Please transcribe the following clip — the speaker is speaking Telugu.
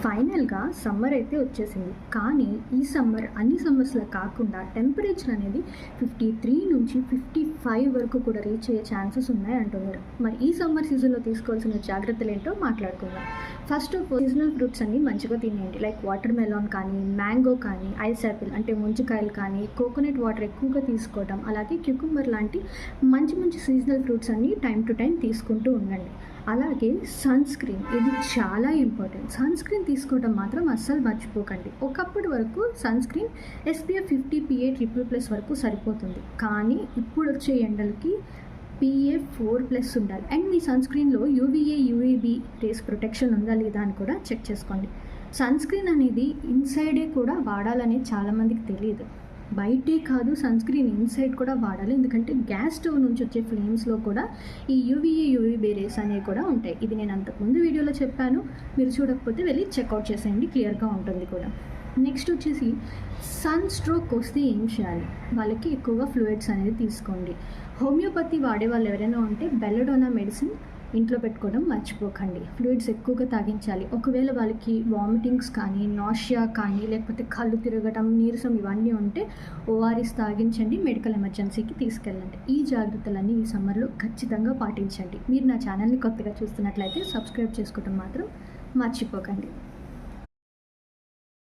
ఫైనల్‌గా సమ్మర్ అయితే వచ్చేసింది. కానీ ఈ సమ్మర్ అన్ని సమ్మర్స్‌లా కాకుండా టెంపరేచర్ అనేది 53 నుంచి 55 వరకు కూడా రీచ్ అయ్యే ఛాన్సెస్ ఉన్నాయి అంటున్నారు. మరి ఈ సమ్మర్ సీజన్‌లో తీసుకోవాల్సిన జాగ్రత్తలేంటో మాట్లాడుకుందాం. First of all seasonal fruits అన్నీ మంచిగా తినేయండి. లైక్ వాటర్ మెలాన్ కానీ, మ్యాంగో కానీ, ఐస్ యాపిల్ అంటే ముంజికాయలు కానీ, కోకోనట్ వాటర్ ఎక్కువగా తీసుకోవడం, అలాగే క్యుకుంబర్ లాంటి మంచి మంచి సీజనల్ ఫ్రూట్స్ అన్నీ టైం టు టైం తీసుకుంటూ ఉండండి. అలాగే సన్ స్క్రీన్, ఇది చాలా ఇంపార్టెంట్. సన్ స్క్రీన్ తీసుకోవడం మాత్రం అస్సలు మర్చిపోకండి. ఒకప్పటి వరకు సన్ స్క్రీన్ SPF 50 PA++ వరకు సరిపోతుంది. కానీ ఇప్పుడు వచ్చే ఎండలకి PA++ ఉండాలి. అండ్ మీ సన్ స్క్రీన్లో UVA UVB రేస్ ప్రొటెక్షన్ ఉందా లేదా అని కూడా చెక్ చేసుకోండి. సన్ స్క్రీన్ అనేది ఇన్సైడే కూడా వాడాలనేది చాలామందికి తెలియదు. బయటే కాదు, సన్ స్క్రీన్ ఇన్సైడ్ కూడా వాడాలి. ఎందుకంటే గ్యాస్ స్టవ్ నుంచి వచ్చే ఫ్లేమ్స్లో కూడా ఈ UVA UVB రేస్ అనేవి కూడా ఉంటాయి. ఇది నేను అంతకుముందు వీడియోలో చెప్పాను. మీరు చూడకపోతే వెళ్ళి చెక్అవుట్ చేసేయండి, క్లియర్గా ఉంటుంది కూడా. నెక్స్ట్ వచ్చేసి సన్ స్ట్రోక్ వస్తే ఏం చేయాలి? వాళ్ళకి ఎక్కువగా ఫ్లూయిడ్స్ అనేది తీసుకోండి. హోమియోపతి వాడే వాళ్ళు ఎవరైనా ఉంటే బెల్లడోనా మెడిసిన్ ఇంట్లో పెట్టుకోవడం మర్చిపోకండి. ఫ్లూయిడ్స్ ఎక్కువగా తాగించాలి. ఒకవేళ వాళ్ళకి వామిటింగ్స్ కానీ, నాషియా కానీ, లేకపోతే కళ్ళు తిరగడం, నీరసం ఇవన్నీ ఉంటే ORS తాగించండి, మెడికల్ ఎమర్జెన్సీకి తీసుకెళ్ళండి. ఈ జాగ్రత్తలన్నీ ఈ సమ్మర్లో ఖచ్చితంగా పాటించండి. మీరు నా ఛానల్ని కొత్తగా చూస్తున్నట్లయితే సబ్స్క్రైబ్ చేసుకోవడం మాత్రం మర్చిపోకండి.